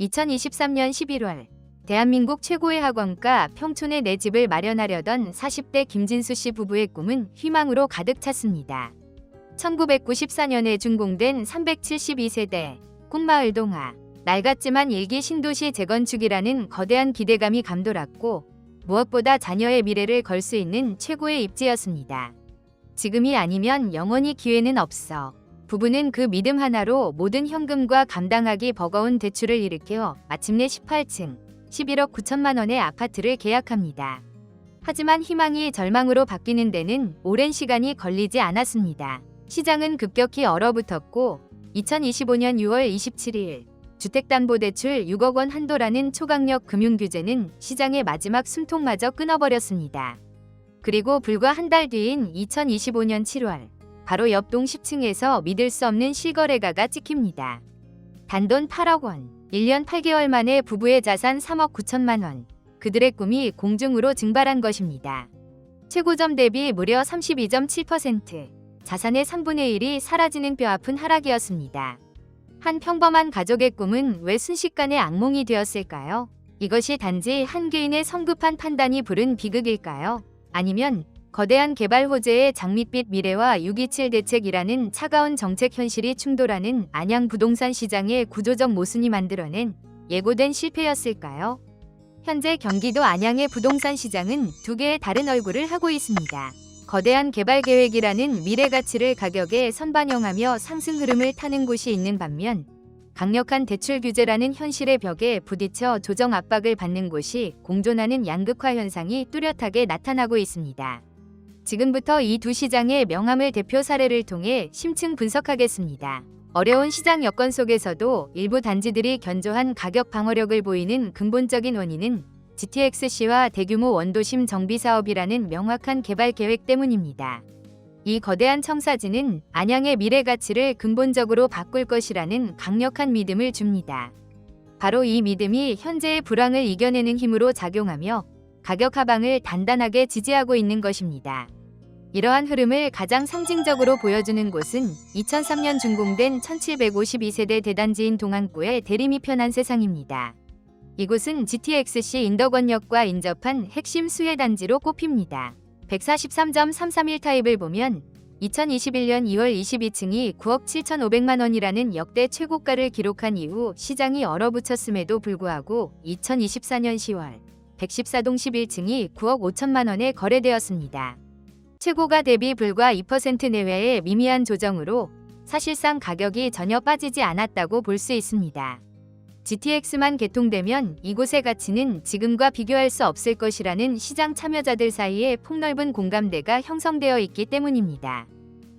2023년 11월 대한민국 최고의 학원가 평촌에 내 집을 마련하려던 40대 김진수 씨 부부의 꿈은 희망으로 가득 찼습니다. 1994년에 준공된 372세대 꿈마을 동화, 낡았지만 일기 신도시 재건축이라는 거대한 기대감이 감돌았고 무엇보다 자녀의 미래를 걸 수 있는 최고의 입지였습니다. 지금이 아니면 영원히 기회는 없어. 부부는 그 믿음 하나로 모든 현금과 감당하기 버거운 대출을 일으켜 마침내 18층 11억 9천만 원의 아파트를 계약합니다. 하지만 희망이 절망으로 바뀌는 데는 오랜 시간이 걸리지 않았습니다. 시장은 급격히 얼어붙었고 2025년 6월 27일 주택담보대출 6억 원 한도라는 초강력 금융규제는 시장의 마지막 숨통마저 끊어버렸습니다. 그리고 불과 한 달 뒤인 2025년 7월 바로 옆동 10층에서 믿을 수 없는 실거래가가 찍힙니다. 단돈 8억 원, 1년 8개월 만에 부부의 자산 3억 9천만 원, 그들의 꿈이 공중으로 증발한 것입니다. 최고점 대비 무려 32.7%, 자산의 3분의 1이 사라지는 뼈아픈 하락이었습니다. 한 평범한 가족의 꿈은 왜 순식간에 악몽이 되었을까요? 이것이 단지 한 개인의 성급한 판단이 부른 비극일까요? 아니면 거대한 개발 호재의 장밋빛 미래와 6.27 대책이라는 차가운 정책 현실이 충돌하는 안양 부동산 시장의 구조적 모순이 만들어낸 예고된 실패였을까요? 현재 경기도 안양의 부동산 시장은 두 개의 다른 얼굴을 하고 있습니다. 거대한 개발 계획이라는 미래 가치를 가격에 선반영하며 상승 흐름을 타는 곳이 있는 반면 강력한 대출 규제라는 현실의 벽에 부딪혀 조정 압박을 받는 곳이 공존하는 양극화 현상이 뚜렷하게 나타나고 있습니다. 지금부터 이 두 시장의 명함을 대표 사례를 통해 심층 분석하겠습니다. 어려운 시장 여건 속에서도 일부 단지들이 견조한 가격 방어력을 보이는 근본적인 원인은 GTXC와 대규모 원도심 정비 사업이라는 명확한 개발 계획 때문입니다. 이 거대한 청사진은 안양의 미래 가치를 근본적으로 바꿀 것이라는 강력한 믿음을 줍니다. 바로 이 믿음이 현재의 불황을 이겨내는 힘으로 작용하며 가격 하방을 단단하게 지지하고 있는 것입니다. 이러한 흐름을 가장 상징적으로 보여주는 곳은 2003년 준공된 1752세대 대단지인 동안구의 대림이 편한 세상입니다. 이곳은 GTXC 인덕원역과 인접한 핵심 수혜단지로 꼽힙니다. 143.331 타입을 보면 2021년 2월 22층이 9억 7,500만 원이라는 역대 최고가를 기록한 이후 시장이 얼어붙였음에도 불구하고 2024년 10월 114동 11층이 9억 5천만 원에 거래되었습니다. 최고가 대비 불과 2% 내외의 미미한 조정으로 사실상 가격이 전혀 빠지지 않았다고 볼 수 있습니다. GTX만 개통되면 이곳의 가치는 지금과 비교할 수 없을 것이라는 시장 참여자들 사이에 폭넓은 공감대가 형성되어 있기 때문입니다.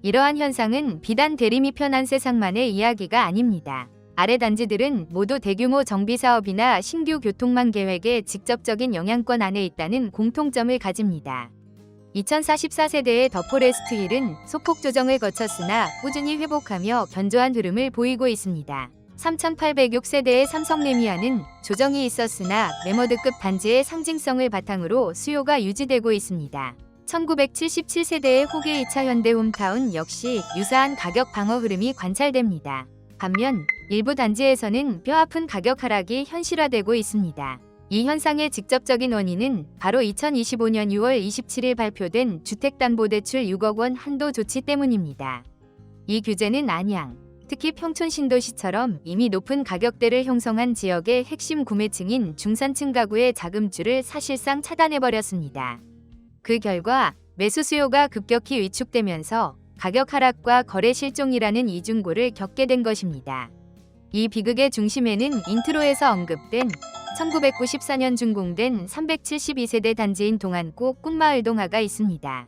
이러한 현상은 비단 대림이 편한 세상만의 이야기가 아닙니다. 아래 단지들은 모두 대규모 정비 사업이나 신규 교통망 계획에 직접적인 영향권 안에 있다는 공통점을 가집니다. 2044세대의 더 포레스트 힐은 소폭 조정을 거쳤으나 꾸준히 회복하며 견조한 흐름을 보이고 있습니다. 3806세대의 삼성레미아는 조정이 있었으나 메머드급 단지의 상징성을 바탕으로 수요가 유지되고 있습니다. 1977세대의 호계 2차 현대홈타운 역시 유사한 가격 방어 흐름이 관찰됩니다. 반면 일부 단지에서는 뼈아픈 가격 하락이 현실화되고 있습니다. 이 현상의 직접적인 원인은 바로 2025년 6월 27일 발표된 주택담보대출 6억 원 한도 조치 때문입니다. 이 규제는 안양, 특히 평촌 신도시처럼 이미 높은 가격대를 형성한 지역의 핵심 구매층인 중산층 가구의 자금줄을 사실상 차단해버렸습니다. 그 결과 매수 수요가 급격히 위축되면서 가격 하락과 거래 실종이라는 이중고를 겪게 된 것입니다. 이 비극의 중심에는 인트로에서 언급된 1994년 준공된 372세대 단지인 동안구 꿈마을 동화가 있습니다.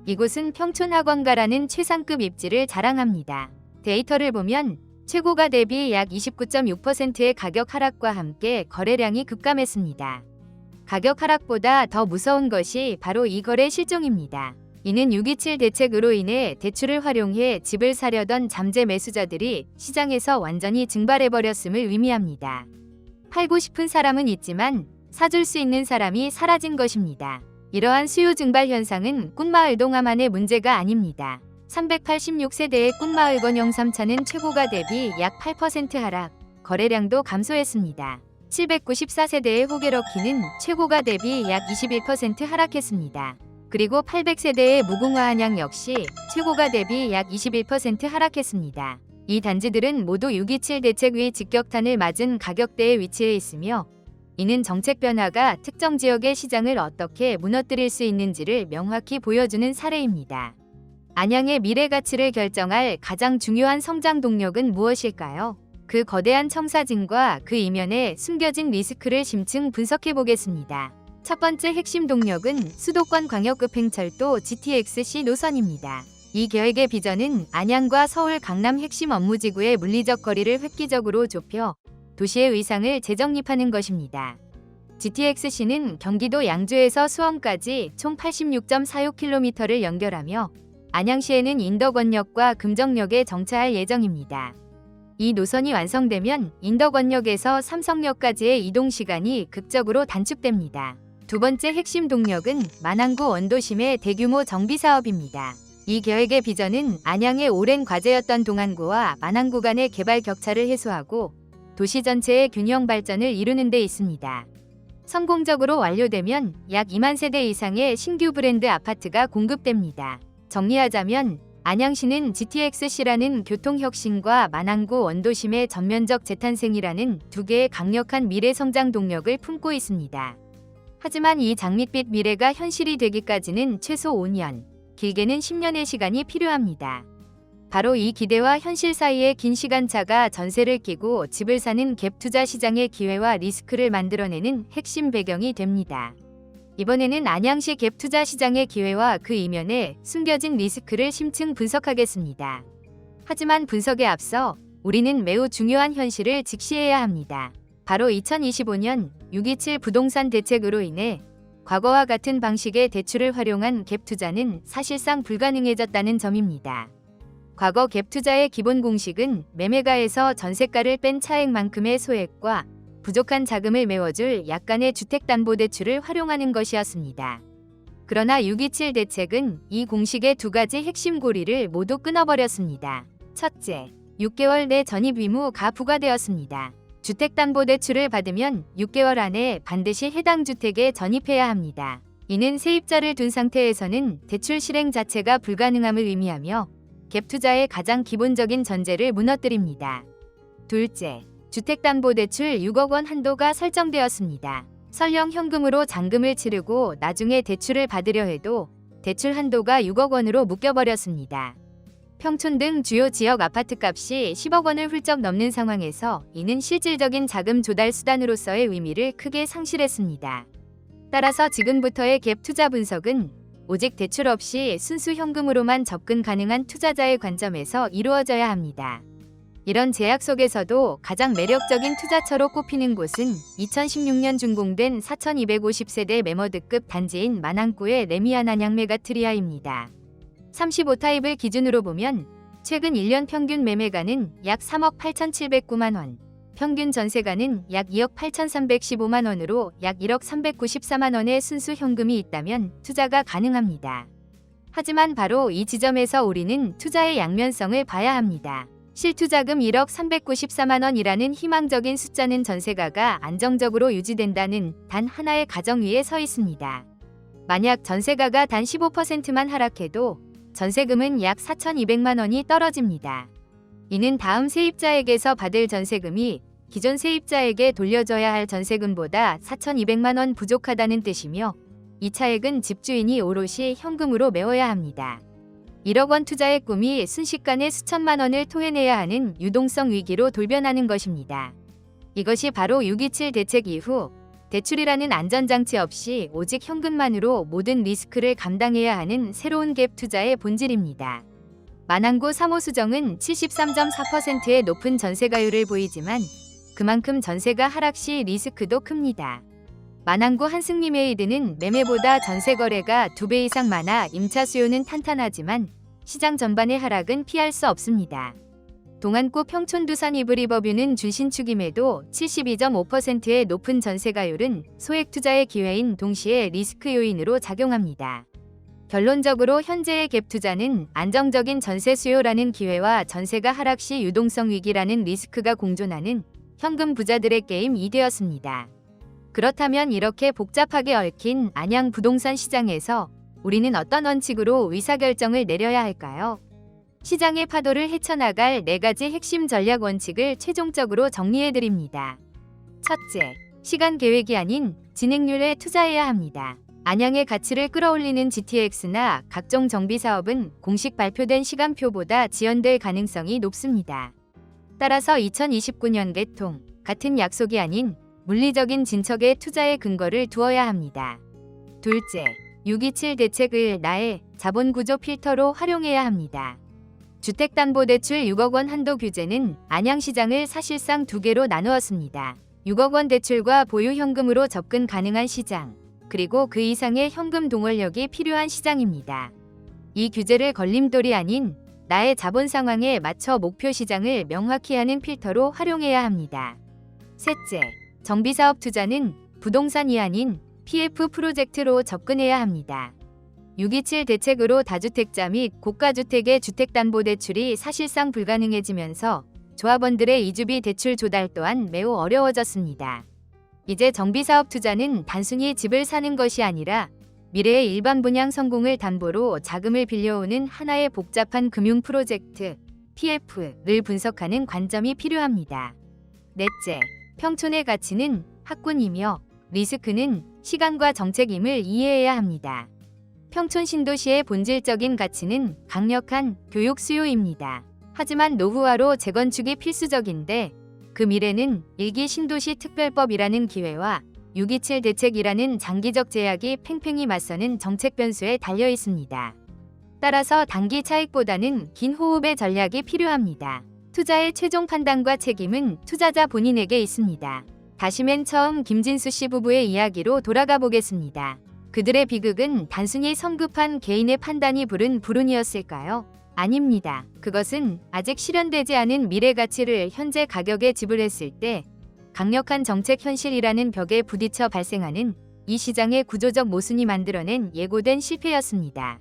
이곳은 평촌 학원가라는 최상급 입지를 자랑합니다. 데이터를 보면 최고가 대비 약 29.6%의 가격 하락과 함께 거래량이 급감했습니다. 가격 하락보다 더 무서운 것이 바로 이 거래 실종입니다. 이는 6.27 대책으로 인해 대출을 활용해 집을 사려던 잠재 매수자들이 시장에서 완전히 증발해버렸음을 의미합니다. 팔고 싶은 사람은 있지만 사줄 수 있는 사람이 사라진 것입니다. 이러한 수요 증발 현상은 꿈마을 동화만의 문제가 아닙니다. 386세대의 꿈마을 권영 3차는 최고가 대비 약 8% 하락, 거래량도 감소했습니다. 794세대의 호게러키는 최고가 대비 약 21% 하락했습니다. 그리고 800세대의 무궁화 한양 역시 최고가 대비 약 21% 하락했습니다. 이 단지들은 모두 6.27 대책 위 직격탄을 맞은 가격대에 위치해 있으며 이는 정책 변화가 특정 지역의 시장을 어떻게 무너뜨릴 수 있는지를 명확히 보여주는 사례입니다. 안양의 미래 가치를 결정할 가장 중요한 성장 동력은 무엇일까요? 그 거대한 청사진과 그 이면에 숨겨진 리스크를 심층 분석해 보겠습니다. 첫 번째 핵심 동력은 수도권 광역급행철도 GTX-C 노선입니다. 이 계획의 비전은 안양과 서울 강남 핵심 업무지구의 물리적 거리를 획기적으로 좁혀 도시의 의상을 재정립하는 것입니다. GTX-C는 경기도 양주에서 수원까지 총 86.46km를 연결하며 안양시에는 인덕원역과 금정역에 정차할 예정입니다. 이 노선이 완성되면 인덕원역에서 삼성역까지의 이동 시간이 극적으로 단축됩니다. 두 번째 핵심 동력은 만안구 원도심의 대규모 정비 사업입니다. 이 계획의 비전은 안양의 오랜 과제였던 동안구와 만안구 간의 개발 격차를 해소하고 도시 전체의 균형 발전을 이루는 데 있습니다. 성공적으로 완료되면 약 2만 세대 이상의 신규 브랜드 아파트가 공급됩니다. 정리하자면 안양시는 GTX-C라는 교통혁신과 만안구 원도심의 전면적 재탄생이라는 두 개의 강력한 미래 성장 동력을 품고 있습니다. 하지만 이 장밋빛 미래가 현실이 되기까지는 최소 5년, 길게는 10년의 시간이 필요합니다. 바로 이 기대와 현실 사이의 긴 시간차가 전세를 끼고 집을 사는 갭 투자 시장의 기회와 리스크를 만들어내는 핵심 배경이 됩니다. 이번에는 안양시 갭 투자 시장의 기회와 그 이면에 숨겨진 리스크를 심층 분석하겠습니다. 하지만 분석에 앞서 우리는 매우 중요한 현실을 직시해야 합니다. 바로 2025년 6.27 부동산 대책으로 인해 과거와 같은 방식의 대출을 활용한 갭 투자는 사실상 불가능해졌다는 점입니다. 과거 갭 투자의 기본 공식은 매매가에서 전세가를 뺀 차액만큼의 소액과 부족한 자금을 메워줄 약간의 주택담보대출을 활용하는 것이었습니다. 그러나 6.27 대책은 이 공식의 두 가지 핵심 고리를 모두 끊어버렸습니다. 첫째, 6개월 내 전입 의무가 부과되었습니다. 주택담보대출을 받으면 6개월 안에 반드시 해당 주택에 전입해야 합니다. 이는 세입자를 둔 상태에서는 대출 실행 자체가 불가능함을 의미하며 갭 투자의 가장 기본적인 전제를 무너뜨립니다. 둘째, 주택담보대출 6억 원 한도가 설정되었습니다. 설령 현금으로 잔금을 치르고 나중에 대출을 받으려 해도 대출 한도가 6억 원으로 묶여버렸습니다. 평촌 등 주요 지역 아파트값이 10억 원을 훌쩍 넘는 상황에서 이는 실질적인 자금 조달 수단으로서의 의미를 크게 상실했습니다. 따라서 지금부터의 갭 투자 분석은 오직 대출 없이 순수 현금으로만 접근 가능한 투자자의 관점에서 이루어져야 합니다. 이런 제약 속에서도 가장 매력적인 투자처로 꼽히는 곳은 2016년 준공된 4250세대 매머드급 단지인 만안구의 레미안 안양 메가트리아입니다. 35타입을 기준으로 보면 최근 1년 평균 매매가는 약 3억 8,709만 원, 평균 전세가는 약 2억 8,315만 원으로 약 1억 394만 원의 순수 현금이 있다면 투자가 가능합니다. 하지만 바로 이 지점에서 우리는 투자의 양면성을 봐야 합니다. 실투자금 1억 394만 원이라는 희망적인 숫자는 전세가가 안정적으로 유지된다는 단 하나의 가정 위에 서 있습니다. 만약 전세가가 단 15%만 하락해도 전세금은 약 4,200만 원이 떨어집니다. 이는 다음 세입자에게서 받을 전세금이 기존 세입자에게 돌려줘야 할 전세금보다 4,200만 원 부족하다는 뜻이며 이 차액은 집주인이 오롯이 현금으로 메워야 합니다. 1억 원 투자의 꿈이 순식간에 수천만 원을 토해내야 하는 유동성 위기로 돌변하는 것입니다. 이것이 바로 6.27 대책 이후 대출이라는 안전장치 없이 오직 현금만으로 모든 리스크를 감당해야 하는 새로운 갭 투자의 본질입니다. 만안구 3호 수정은 73.4%의 높은 전세가율을 보이지만 그만큼 전세가 하락 시 리스크도 큽니다. 만안구 한승리메이드는 매매보다 전세 거래가 2배 이상 많아 임차 수요는 탄탄하지만 시장 전반의 하락은 피할 수 없습니다. 동안구 평촌 두산 이브리버뷰는 준신축임에도 72.5%의 높은 전세가율은 소액 투자의 기회인 동시에 리스크 요인으로 작용합니다. 결론적으로 현재의 갭 투자는 안정적인 전세 수요라는 기회와 전세가 하락 시 유동성 위기라는 리스크가 공존하는 현금 부자들의 게임이 되었습니다. 그렇다면 이렇게 복잡하게 얽힌 안양 부동산 시장에서 우리는 어떤 원칙으로 의사결정을 내려야 할까요? 시장의 파도를 헤쳐나갈 4가지 핵심 전략 원칙을 최종적으로 정리해드립니다. 첫째, 시간 계획이 아닌 진행률에 투자해야 합니다. 안양의 가치를 끌어올리는 GTX나 각종 정비 사업은 공식 발표된 시간표보다 지연될 가능성이 높습니다. 따라서 2029년 개통, 같은 약속이 아닌 물리적인 진척에 투자의 근거를 두어야 합니다. 둘째, 627 대책을 나의 자본구조 필터로 활용해야 합니다. 주택담보대출 6억 원 한도 규제는 안양시장을 사실상 2개로 나누었습니다. 6억 원 대출과 보유 현금으로 접근 가능한 시장, 그리고 그 이상의 현금 동원력이 필요한 시장입니다. 이 규제를 걸림돌이 아닌 나의 자본 상황에 맞춰 목표 시장을 명확히 하는 필터로 활용해야 합니다. 셋째, 정비사업 투자는 부동산이 아닌 PF 프로젝트로 접근해야 합니다. 627 대책으로 다주택자 및 고가주택의 주택담보대출이 사실상 불가능해지면서 조합원들의 이주비 대출 조달 또한 매우 어려워졌습니다. 이제 정비사업 투자는 단순히 집을 사는 것이 아니라 미래의 일반 분양 성공을 담보로 자금을 빌려오는 하나의 복잡한 금융 프로젝트, PF를 분석하는 관점이 필요합니다. 넷째, 평촌의 가치는 학군이며 리스크는 시간과 정책임을 이해해야 합니다. 평촌 신도시의 본질적인 가치는 강력한 교육 수요입니다. 하지만 노후화로 재건축이 필수적인데 그 미래는 일기 신도시 특별법이라는 기회와 627 대책이라는 장기적 제약이 팽팽히 맞서는 정책 변수에 달려 있습니다. 따라서 단기 차익보다는 긴 호흡의 전략이 필요합니다. 투자의 최종 판단과 책임은 투자자 본인에게 있습니다. 다시 맨 처음 김진수 씨 부부의 이야기로 돌아가 보겠습니다. 그들의 비극은 단순히 성급한 개인의 판단이 부른 불운이었을까요? 아닙니다. 그것은 아직 실현되지 않은 미래 가치를 현재 가격에 지불했을 때 강력한 정책 현실이라는 벽에 부딪혀 발생하는 이 시장의 구조적 모순이 만들어낸 예고된 실패였습니다.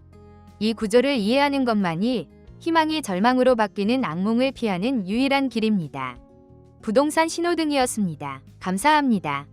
이 구조를 이해하는 것만이 희망이 절망으로 바뀌는 악몽을 피하는 유일한 길입니다. 부동산 신호등이었습니다. 감사합니다.